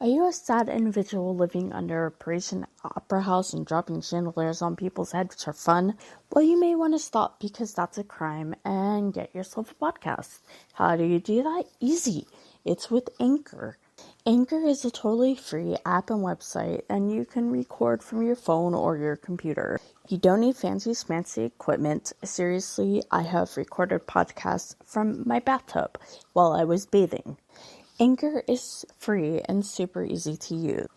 Are you a sad individual living under a Parisian opera house and dropping chandeliers on people's heads, which are fun? Well, you may want to stop because that's a crime and get yourself a podcast. How do you do that? Easy. It's with Anchor. Anchor is a totally free app and website, and you can record from your phone or your computer. You don't need fancy smancy equipment. Seriously, I have recorded podcasts from my bathtub while I was bathing. Anchor is free and super easy to use.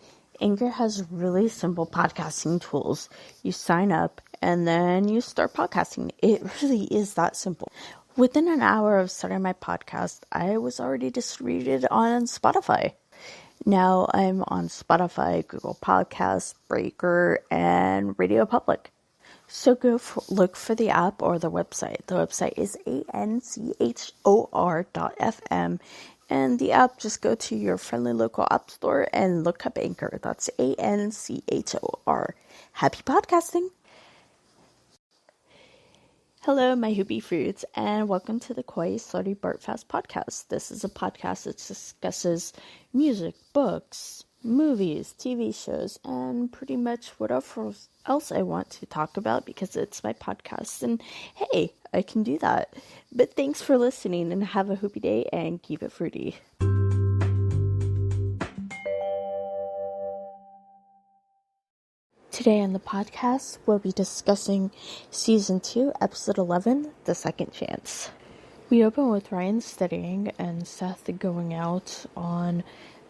Anchor has really simple podcasting tools. You sign up and then you start podcasting. It really is that simple. Within an hour of starting my podcast, I was already distributed on Spotify. Now I'm on Spotify, Google Podcasts, Breaker, and Radio Public. So look for the app or the website. The website is anchor.fm, and the app, just go to your friendly local app store and look up Anchor. That's ANCHOR. Happy podcasting! Hello, my hoopy fruits, and welcome to the Koi Slutty Bartfast podcast. This is a podcast that discusses music, books, movies, TV shows, and pretty much whatever else I want to talk about because it's my podcast, and hey, I can do that. But thanks for listening, and have a hoopy day, and keep it fruity. Today on the podcast, we'll be discussing Season 2, Episode 11, The Second Chance. We open with Ryan studying and Seth going out on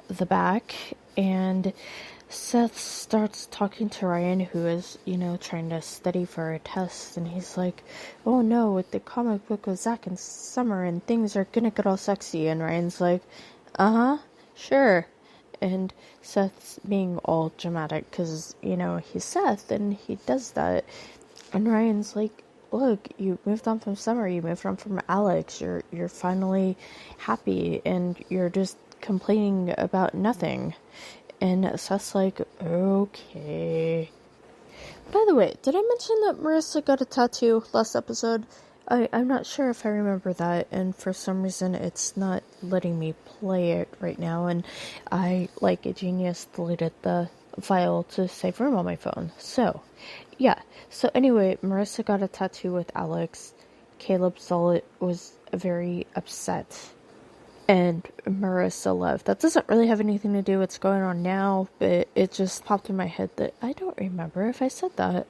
the back, and Seth starts talking to Ryan, who is, trying to study for a test, and he's like, oh no, with the comic book with Zach and Summer, and things are gonna get all sexy, and Ryan's like, sure. And Seth's being all dramatic because, he's Seth and he does that. And Ryan's like, look, you moved on from Summer, you moved on from Alex, you're finally happy and you're just complaining about nothing. And Seth's like, okay. By the way, did I mention that Marissa got a tattoo last episode? I'm not sure if I remember that, and for some reason it's not letting me play it right now, and I, like a genius, deleted the file to save room on my phone. So, yeah. So anyway, Marissa got a tattoo with Alex. Caleb was very upset, and Marissa left. That doesn't really have anything to do with what's going on now, but it just popped in my head that I don't remember if I said that.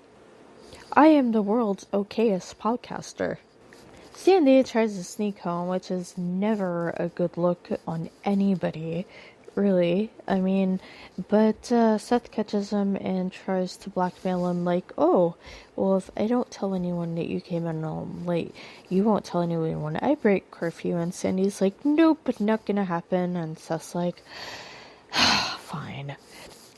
I am the world's okayest podcaster. Sandy tries to sneak home, which is never a good look on anybody, really. I mean, but Seth catches him and tries to blackmail him like, oh, well, if I don't tell anyone that you came in home late, you won't tell anyone when I break curfew. And Sandy's like, nope, not gonna happen. And Seth's like, fine.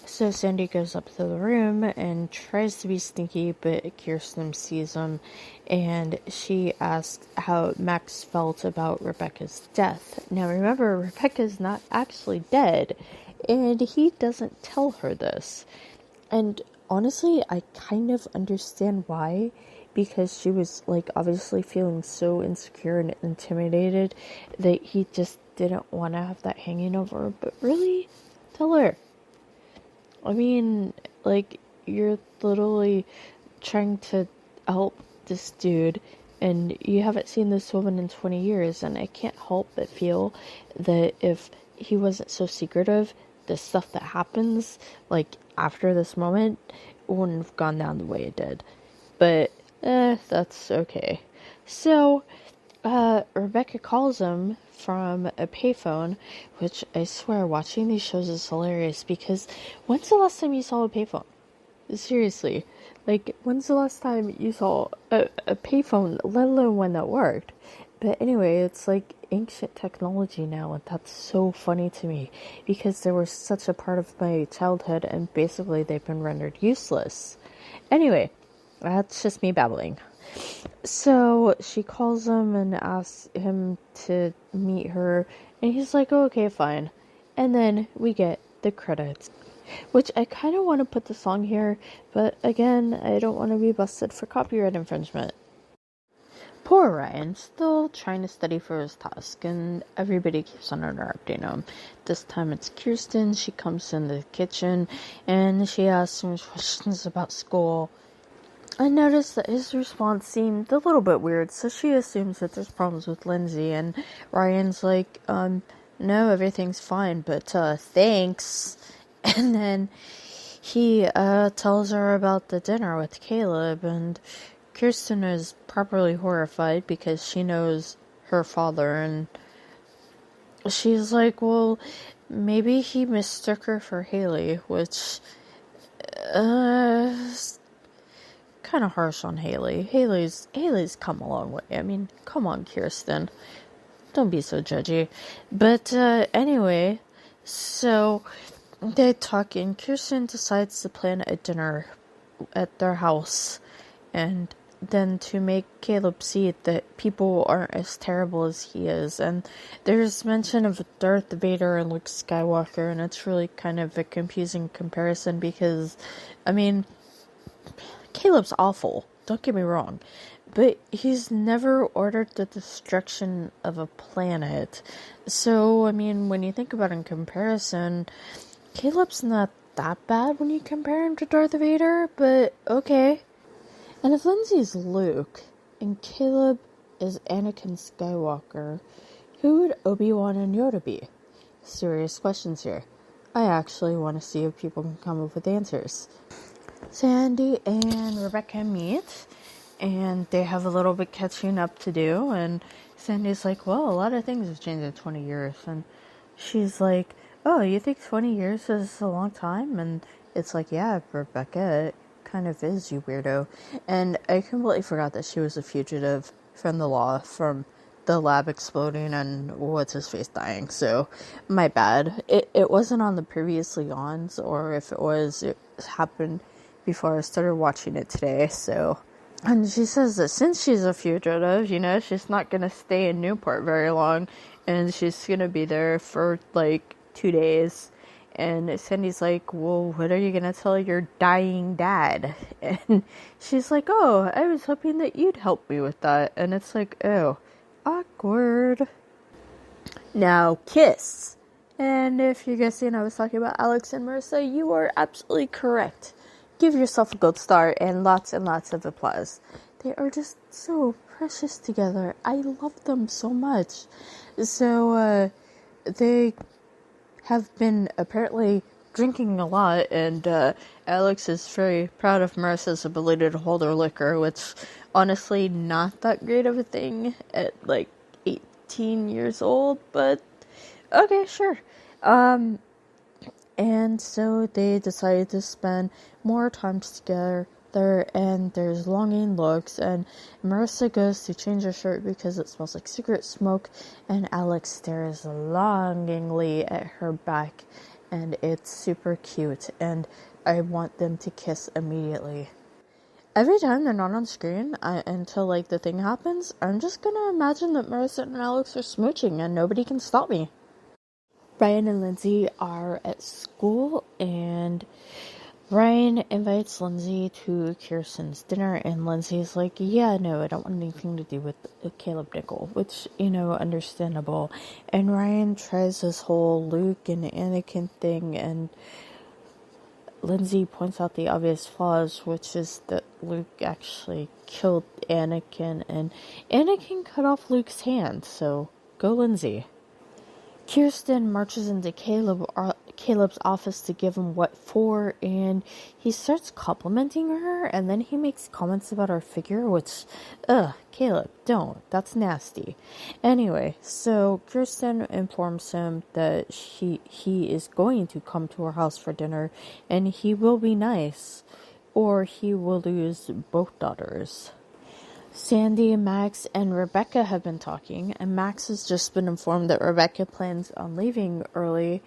So Sandy goes up to the room and tries to be sneaky, but Kirsten sees him, and she asks how Max felt about Rebecca's death. Now remember, Rebecca's not actually dead, and he doesn't tell her this. And honestly, I kind of understand why, because she was, obviously feeling so insecure and intimidated that he just didn't want to have that hanging over her. But really, tell her. I mean, you're literally trying to help this dude, and you haven't seen this woman in 20 years, and I can't help but feel that if he wasn't so secretive, the stuff that happens, after this moment, wouldn't have gone down the way it did. But, that's okay. So, Rebecca calls him from a payphone, which I swear watching these shows is hilarious, because when's the last time you saw a payphone? Seriously, when's the last time you saw a payphone, let alone one that worked? But anyway, it's ancient technology now, and that's so funny to me, because they were such a part of my childhood, and basically they've been rendered useless. Anyway, that's just me babbling. So she calls him and asks him to meet her, and he's like, oh, okay, fine. And then we get the credits, which I kind of want to put the song here, but again, I don't want to be busted for copyright infringement. Poor Ryan, still trying to study for his task, and everybody keeps on interrupting him. This time it's Kirsten. She comes in the kitchen, and she asks him questions about school. I noticed that his response seemed a little bit weird, so she assumes that there's problems with Lindsay, and Ryan's like, no, everything's fine, but, thanks. And then he, tells her about the dinner with Caleb, and Kirsten is properly horrified because she knows her father, and she's like, well, maybe he mistook her for Haley, which, is kind of harsh on Haley. Haley's come a long way. I mean, come on, Kirsten. Don't be so judgy. But, anyway, so they talk, and Kirsten decides to plan a dinner at their house, and then to make Caleb see that people aren't as terrible as he is. And there's mention of Darth Vader and Luke Skywalker, and it's really kind of a confusing comparison because, I mean, Caleb's awful, don't get me wrong, but he's never ordered the destruction of a planet. So, I mean, when you think about it in comparison, Caleb's not that bad when you compare him to Darth Vader, but okay. And if Lindsay's Luke, and Caleb is Anakin Skywalker, who would Obi-Wan and Yoda be? Serious questions here. I actually want to see if people can come up with answers. Sandy and Rebecca meet, and they have a little bit catching up to do, and Sandy's like, well, a lot of things have changed in 20 years, and she's like, oh, you think 20 years is a long time? And it's like, yeah, Rebecca, kind of is, you weirdo. And I completely forgot that she was a fugitive from the law, from the lab exploding and what's his face dying, so my bad. It wasn't on the previously ons, or if it was, it happened before I started watching it today. So, and she says that since she's a fugitive, you know, she's not gonna stay in Newport very long, and she's gonna be there for like 2 days. And Sandy's like, well, what are you going to tell your dying dad? And she's like, oh, I was hoping that you'd help me with that. And it's like, oh, awkward. Now, kiss. And if you're guessing I was talking about Alex and Marissa, you are absolutely correct. Give yourself a gold star and lots of applause. They are just so precious together. I love them so much. So, they have been apparently drinking a lot, and Alex is very proud of Marissa's ability to hold her liquor, which honestly not that great of a thing at like 18 years old, but okay, sure. And so they decided to spend more time together there, and there's longing looks, and Marissa goes to change her shirt because it smells like cigarette smoke, and Alex stares longingly at her back, and it's super cute, and I want them to kiss immediately. Every time they're not on screen, until like the thing happens, I'm just gonna imagine that Marissa and Alex are smooching and nobody can stop me. Ryan and Lindsay are at school, and Ryan invites Lindsay to Kirsten's dinner, and Lindsay's like, yeah, no, I don't want anything to do with Caleb Nickel, which, you know, understandable. And Ryan tries this whole Luke and Anakin thing, and Lindsay points out the obvious flaws, which is that Luke actually killed Anakin, and Anakin cut off Luke's hand, so go Lindsay. Kirsten marches into Caleb's office to give him what for, and he starts complimenting her, and then he makes comments about her figure, which, Caleb, don't. That's nasty. Anyway, so Kirsten informs him that he is going to come to her house for dinner, and he will be nice, or he will lose both daughters. Sandy, Max, and Rebecca have been talking, and Max has just been informed that Rebecca plans on leaving early,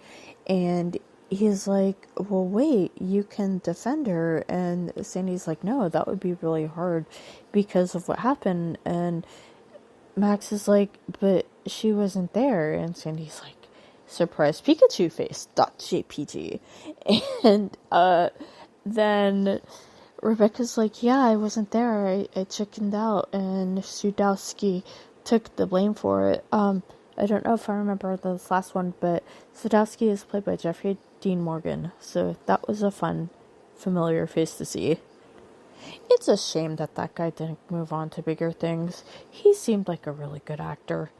and he's like, well, wait, you can defend her, and Sandy's like, no, that would be really hard because of what happened, and Max is like, but she wasn't there, and Sandy's like, surprise Pikachu face, .jpg, and, then Rebecca's like, yeah, I wasn't there. I chickened out, and Sudowski took the blame for it. I don't know if I remember this last one, but Sudowski is played by Jeffrey Dean Morgan, so that was a fun, familiar face to see. It's a shame that guy didn't move on to bigger things. He seemed like a really good actor.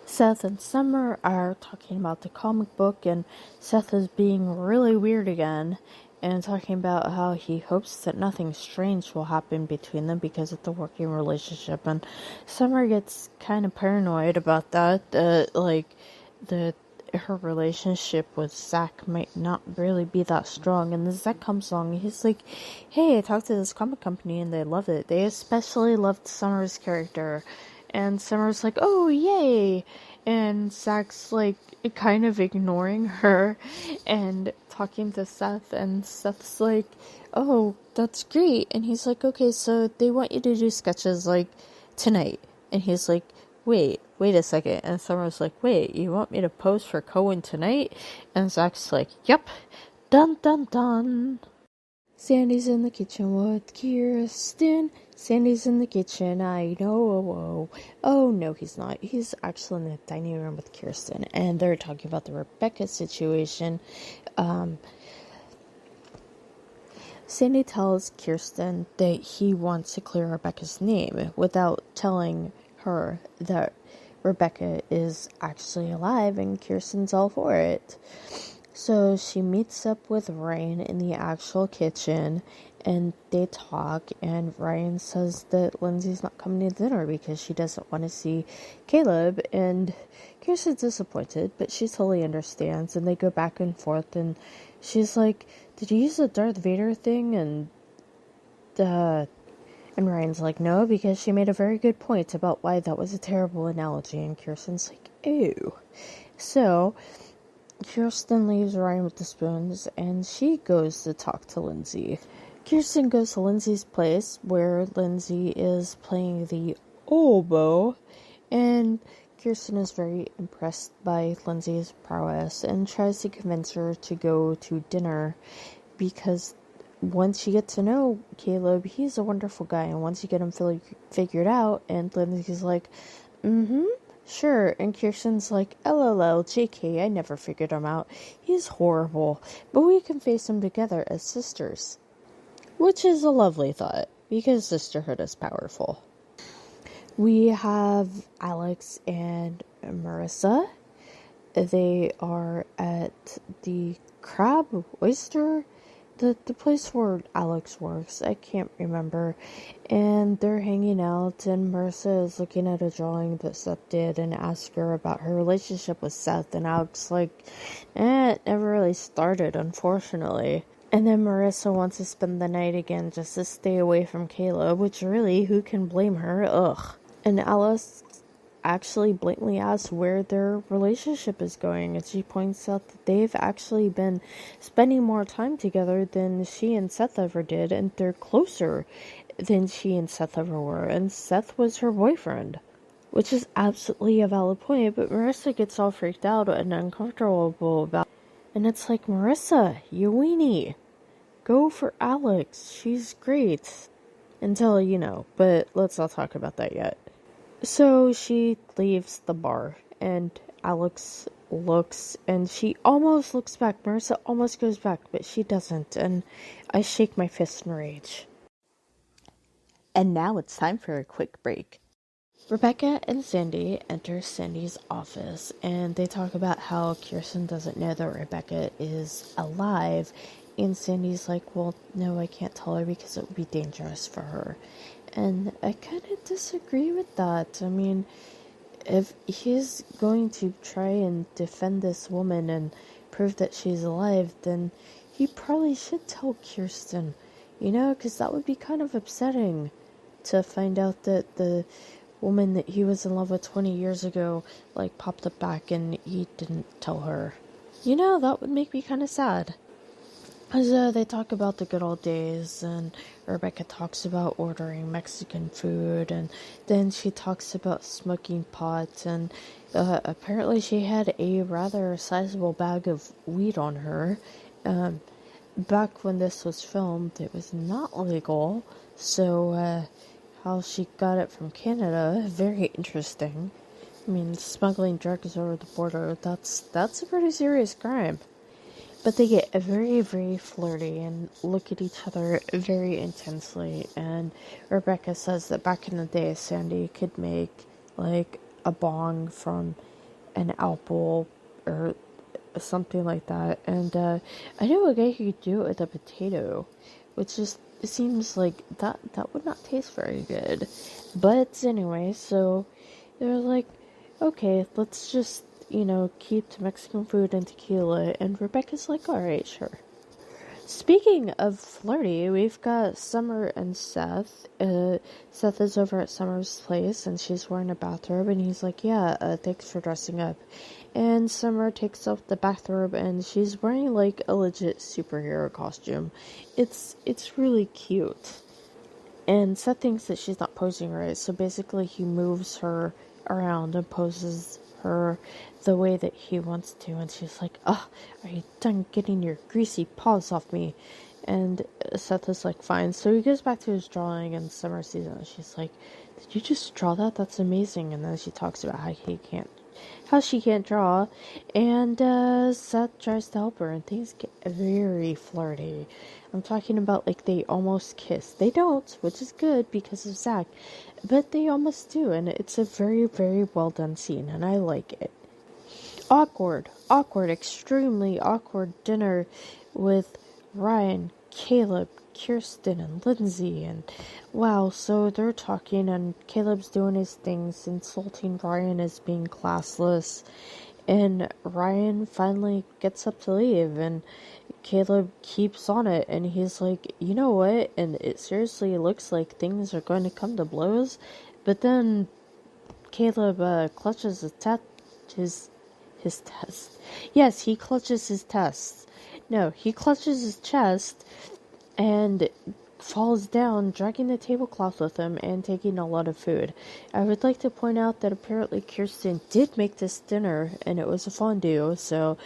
Seth and Summer are talking about the comic book, and Seth is being really weird again and talking about how he hopes that nothing strange will happen between them because of the working relationship. And Summer gets kind of paranoid about that, her relationship with Zach might not really be that strong. And then Zach comes along and he's like, hey, I talked to this comic company and they love it. They especially loved Summer's character. And Summer's like, oh, yay. And Zach's like kind of ignoring her and talking to Seth. And Seth's like, oh, that's great. And he's like, okay, so they want you to do sketches like tonight. And he's like, wait a second. And Summer's like, wait, you want me to pose for Cohen tonight? And Zach's like, yep. Dun dun dun. Sandy's in the kitchen with Kirsten. Sandy's in the kitchen, I know. Oh, no, he's not. He's actually in the dining room with Kirsten. And they're talking about the Rebecca situation. Sandy tells Kirsten that he wants to clear Rebecca's name without telling her that Rebecca is actually alive, and Kirsten's all for it. So she meets up with Ryan in the actual kitchen, and they talk, and Ryan says that Lindsay's not coming to dinner because she doesn't want to see Caleb, and Kirsten's disappointed, but she totally understands, and they go back and forth, and she's like, did you use the Darth Vader thing? And Ryan's like, no, because she made a very good point about why that was a terrible analogy, and Kirsten's like, ew. So Kirsten leaves Ryan with the spoons, and she goes to talk to Lindsay. Kirsten goes to Lindsay's place, where Lindsay is playing the oboe, and Kirsten is very impressed by Lindsay's prowess, and tries to convince her to go to dinner, because once you get to know Caleb, he's a wonderful guy, and once you get him figured out, and Lindsay's like, sure, and Kirsten's like, LOL, JK, I never figured him out. He's horrible, but we can face him together as sisters. Which is a lovely thought, because sisterhood is powerful. We have Alex and Marissa. They are at the Crab Oyster, the place where Alex works. I can't remember. And they're hanging out, and Marissa is looking at a drawing that Seth did and asks her about her relationship with Seth. And Alex like, it never really started, unfortunately. And then Marissa wants to spend the night again just to stay away from Caleb, which really, who can blame her? Ugh. And Alice actually blatantly asks where their relationship is going, and she points out that they've actually been spending more time together than she and Seth ever did, and they're closer than she and Seth ever were, and Seth was her boyfriend. Which is absolutely a valid point, but Marissa gets all freaked out and uncomfortable about it. And it's like, Marissa, you weenie. Go for Alex. She's great. Until, but let's not talk about that yet. So she leaves the bar, and Alex looks, and she almost looks back. Marissa almost goes back, but she doesn't, and I shake my fist in rage. And now it's time for a quick break. Rebecca and Sandy enter Sandy's office, and they talk about how Kirsten doesn't know that Rebecca is alive, and Sandy's like, well, no, I can't tell her because it would be dangerous for her. And I kind of disagree with that. I mean, if he's going to try and defend this woman and prove that she's alive, then he probably should tell Kirsten, because that would be kind of upsetting to find out that the woman that he was in love with 20 years ago, popped up back and he didn't tell her. That would make me kind of sad. So they talk about the good old days, and Rebecca talks about ordering Mexican food, and then she talks about smoking pot, and apparently she had a rather sizable bag of weed on her. back when this was filmed, it was not legal, so how she got it from Canada, very interesting. I mean, smuggling drugs over the border, that's a pretty serious crime. But they get very, very flirty and look at each other very intensely. And Rebecca says that back in the day, Sandy could make, like, a bong from an apple or something like that. And I know a guy who could do it with a potato, which just seems like that would not taste very good. But anyway, so they're like, okay, let's just, keep Mexican food and tequila. And Rebecca's like, alright, sure. Speaking of flirty, we've got Summer and Seth. Seth is over at Summer's place, and she's wearing a bathrobe, and he's like, yeah, thanks for dressing up. And Summer takes off the bathrobe, and she's wearing, like, a legit superhero costume. It's really cute. And Seth thinks that she's not posing right, so basically he moves her around and poses her the way that he wants to, and she's like, are you done getting your greasy paws off me? And Seth is like, fine. So he goes back to his drawing, and Summer sees it, and she's like, did you just draw that? That's amazing. And then she talks about how she can't draw, and Seth tries to help her, and things get very flirty. I'm talking about, like, they almost kiss. They don't, which is good because of Zach, but they almost do, and it's a very, very well done scene, and I like it. Awkward, extremely awkward dinner with Ryan, Caleb, Kirsten, and Lindsay, and wow, so they're talking, and Caleb's doing his things, insulting Ryan as being classless, and Ryan finally gets up to leave, and Caleb keeps on it, and he's like, you know what, and it seriously looks like things are going to come to blows, but then Caleb clutches his test. Yes, he clutches his test. No, he clutches his chest and falls down, dragging the tablecloth with him and taking a lot of food. I would like to point out that apparently Kirsten did make this dinner, and it was a fondue, so,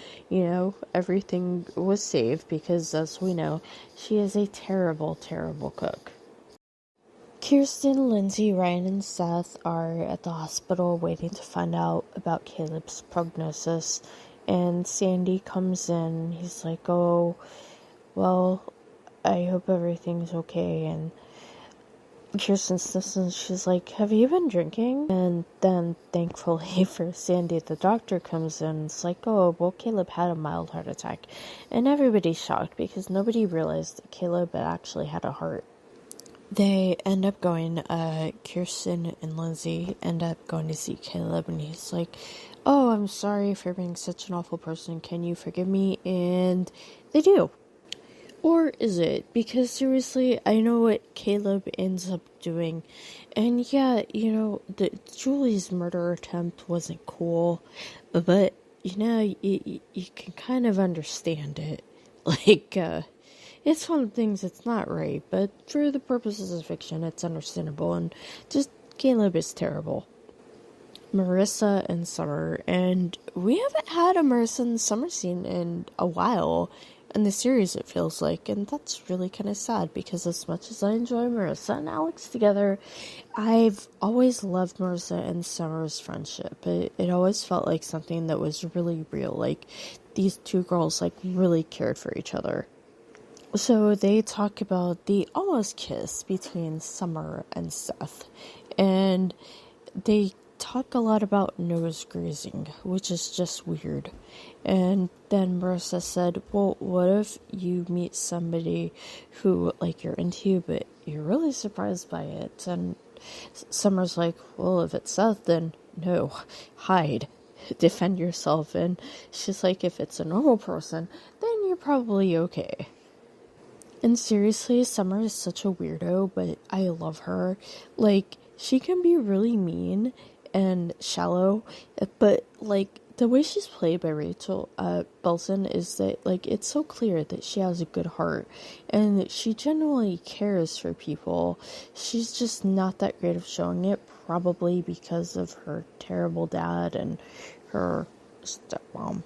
everything was saved, because as we know, she is a terrible, terrible cook. Kirsten, Lindsay, Ryan, and Seth are at the hospital waiting to find out about Caleb's prognosis, and Sandy comes in. He's like, oh, well, I hope everything's okay, and Kirsten sniffs and she's like, have you been drinking? And then, thankfully for Sandy, the doctor comes in and it's like, oh, well, Caleb had a mild heart attack, and everybody's shocked because nobody realized that Caleb had actually had a heart. They end up going, Kirsten and Lindsay end up going to see Caleb, and he's like, oh, I'm sorry for being such an awful person, can you forgive me? And they do. Or is it? Because seriously, I know what Caleb ends up doing, and yeah, Julie's murder attempt wasn't cool, but, you can kind of understand it. Like, it's one of the things that's not right, but for the purposes of fiction, it's understandable, and just Caleb is terrible. Marissa and Summer, and we haven't had a Marissa and Summer scene in a while in the series, it feels like, and that's really kind of sad, because as much as I enjoy Marissa and Alex together, I've always loved Marissa and Summer's friendship. It always felt like something that was really real, like these two girls like really cared for each other. So they talk about the almost kiss between Summer and Seth, and they talk a lot about nose grazing, which is just weird. And then Marissa said, well, what if you meet somebody who, like, you're into, but you're really surprised by it? And Summer's like, well, if it's Seth, then no, hide, defend yourself. And she's like, if it's a normal person, then you're probably okay. And seriously, Summer is such a weirdo, but I love her. Like, she can be really mean and shallow, but, like, the way she's played by Rachel Belson is that, like, it's so clear that she has a good heart, and that she genuinely cares for people. She's just not that great of showing it, probably because of her terrible dad and her stepmom.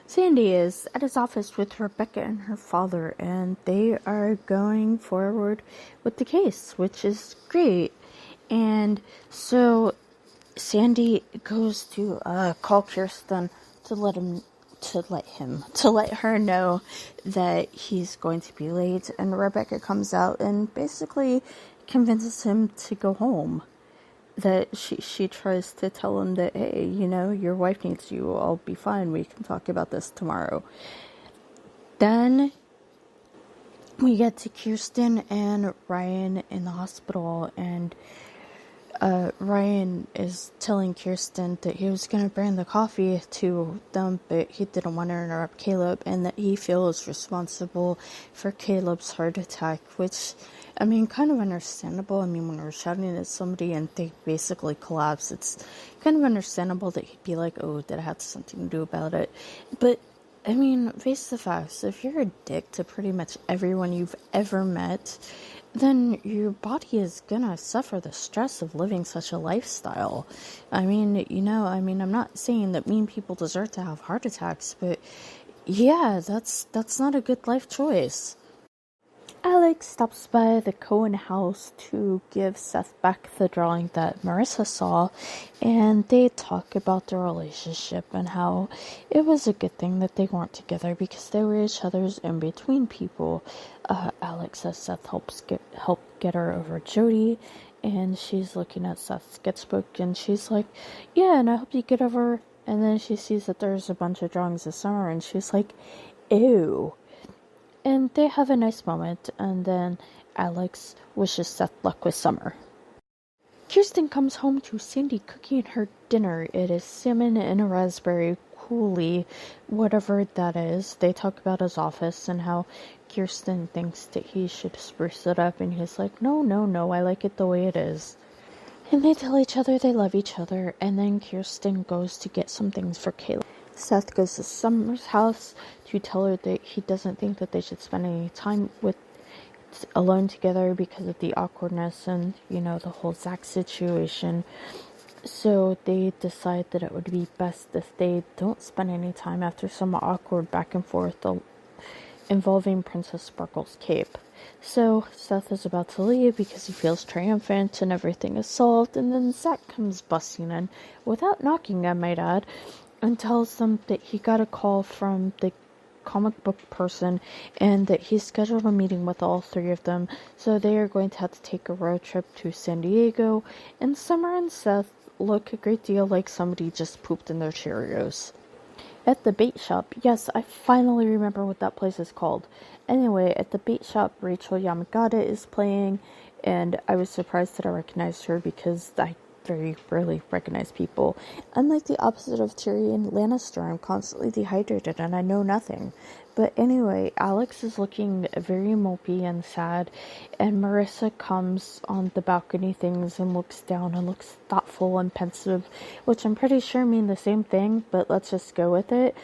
Sandy is at his office with Rebecca and her father, and they are going forward with the case, which is great. And so Sandy goes to call Kirsten to let her know that he's going to be late, and Rebecca comes out and basically convinces him to go home. That she tries to tell him that, hey, your wife needs you, I'll be fine, we can talk about this tomorrow. Then we get to Kirsten and Ryan in the hospital, and Ryan is telling Kirsten that he was going to bring the coffee to them, but he didn't want to interrupt Caleb, and that he feels responsible for Caleb's heart attack, which, kind of understandable. When we're shouting at somebody and they basically collapse, it's kind of understandable that he'd be like, oh, that had something to do about it. But, face the facts. If you're a dick to pretty much everyone you've ever met, then your body is gonna suffer the stress of living such a lifestyle. I'm not saying that mean people deserve to have heart attacks, but yeah, that's not a good life choice. Alex stops by the Cohen house to give Seth back the drawing that Marissa saw, and they talk about their relationship and how it was a good thing that they weren't together because they were each other's in-between people. Alex says Seth help get her over Jody, and she's looking at Seth's sketchbook, and she's like, yeah, and I hope you get over. And then she sees that there's a bunch of drawings this summer, and she's like, ew. And they have a nice moment, and then Alex wishes Seth luck with summer. Kirsten comes home to Sandy cooking her dinner. It is salmon and a raspberry coulis, whatever that is. They talk about his office and how Kirsten thinks that he should spruce it up, and he's like, no, I like it the way it is. And they tell each other they love each other, and then Kirsten goes to get some things for Caleb. Seth goes to Summer's house to tell her that he doesn't think that they should spend any time alone together because of the awkwardness and, the whole Zach situation. So they decide that it would be best if they don't spend any time after some awkward back and forth involving Princess Sparkle's cape. So Seth is about to leave because he feels triumphant and everything is solved, and then Zach comes busting in, without knocking, I might add, and tells them that he got a call from the comic book person and that he's scheduled a meeting with all three of them, so they are going to have to take a road trip to San Diego, and Summer and Seth look a great deal like somebody just pooped in their Cheerios. At the bait shop, yes, I finally remember what that place is called. Anyway, at the bait shop, Rachel Yamagata is playing, and I was surprised that I recognized her because I very rarely recognize people. Unlike the opposite of Tyrion Lannister, I'm constantly dehydrated and I know nothing. But anyway, Alex is looking very mopey and sad, and Marissa comes on the balcony things and looks down and looks thoughtful and pensive, which I'm pretty sure mean the same thing, but let's just go with it.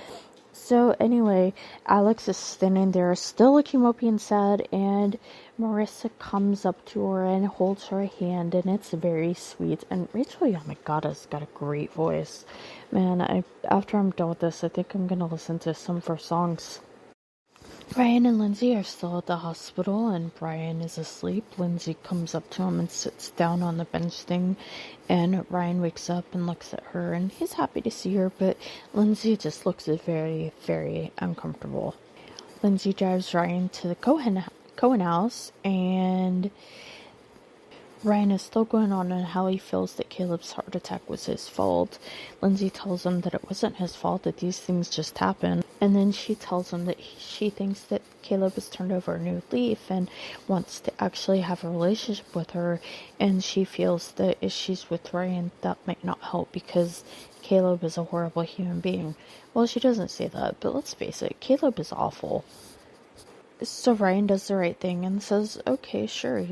So anyway, Alex is standing there still looking mopey and sad, and Marissa comes up to her and holds her hand, and it's very sweet. And Rachel Yamagata's got a great voice. Man, after I'm done with this, I think I'm gonna listen to some of her songs. Ryan and Lindsay are still at the hospital, and Brian is asleep. Lindsay comes up to him and sits down on the bench thing, and Ryan wakes up and looks at her, and he's happy to see her, but Lindsay just looks very, very uncomfortable. Lindsay drives Ryan to the Cohen house, and Ryan is still going on how he feels that Caleb's heart attack was his fault. Lindsay tells him that it wasn't his fault, that these things just happen. And then she tells him that she thinks that Caleb has turned over a new leaf and wants to actually have a relationship with her. And she feels that if she's with Ryan, that might not help because Caleb is a horrible human being. Well, she doesn't say that, but let's face it, Caleb is awful. So Ryan does the right thing and says, okay, sure,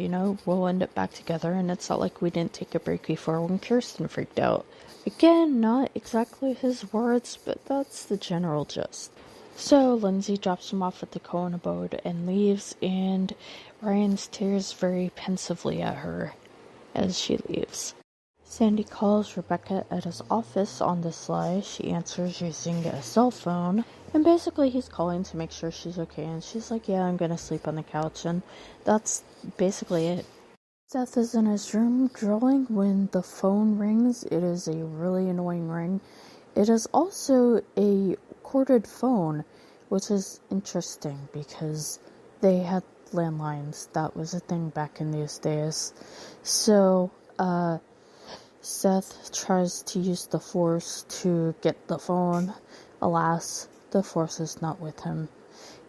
we'll end up back together, and it's not like we didn't take a break before when Kirsten freaked out. Again, not exactly his words, but that's the general gist. So Lindsay drops him off at the Cohen abode and leaves, and Ryan stares very pensively at her as she leaves. Sandy calls Rebecca at his office on the sly. She answers using a cell phone. And basically he's calling to make sure she's okay. And she's like, yeah, I'm gonna sleep on the couch. And that's basically it. Seth is in his room drawing when the phone rings. It is a really annoying ring. It is also a corded phone, which is interesting because they had landlines. That was a thing back in these days. So, Seth tries to use the Force to get the phone. Alas, the Force is not with him.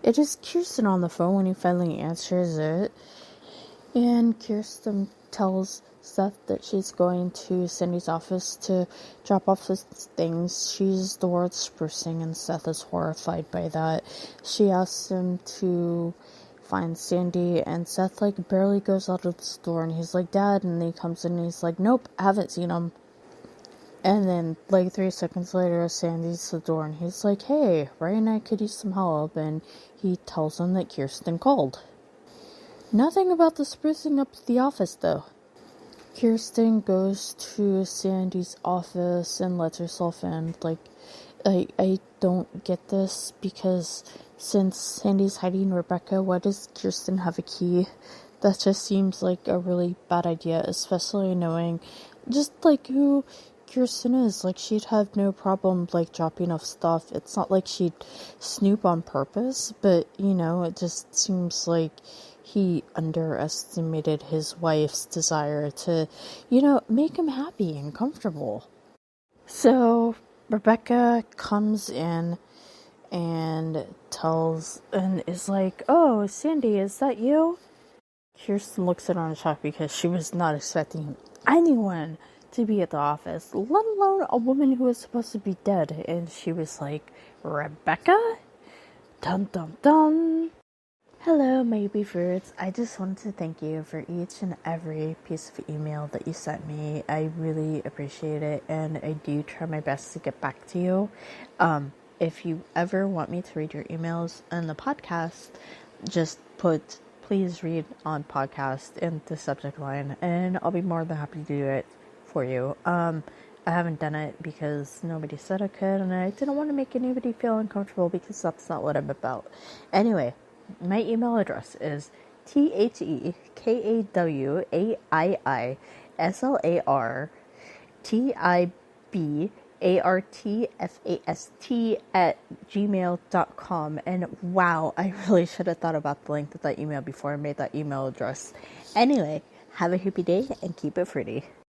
It is Kirsten on the phone when he finally answers it. And Kirsten tells Seth that she's going to Cindy's office to drop off his things. She uses the word sprucing, and Seth is horrified by that. She asks him to find Sandy, and Seth, barely goes out of the store, and he's like, Dad, and he comes in, and he's like, nope, haven't seen him. And then, 3 seconds later, Sandy's at the door, and he's like, hey, Ray and I could use some help, and he tells him that Kirsten called. Nothing about the sprucing up the office, though. Kirsten goes to Sandy's office and lets herself in. I don't get this, because since Sandy's hiding Rebecca, why does Kirsten have a key? That just seems like a really bad idea, especially knowing just, who Kirsten is. She'd have no problem, dropping off stuff. It's not like she'd snoop on purpose, but, it just seems like he underestimated his wife's desire to, make him happy and comfortable. So, Rebecca comes in and is like, oh, Sandy, is that you? Kirsten looks at her in shock because she was not expecting anyone to be at the office, let alone a woman who was supposed to be dead. And she was like, Rebecca? Dun dun dun. Hello, my fruits. I just wanted to thank you for each and every piece of email that you sent me. I really appreciate it, and I do try my best to get back to you. If you ever want me to read your emails in the podcast, just put please read on podcast in the subject line, and I'll be more than happy to do it for you. I haven't done it because nobody said I could, and I didn't want to make anybody feel uncomfortable because that's not what I'm about. Anyway, my email address is thekawaiislaartfast@gmail.com. And wow, I really should have thought about the length of that email before I made that email address. Anyway, have a happy day and keep it fruity.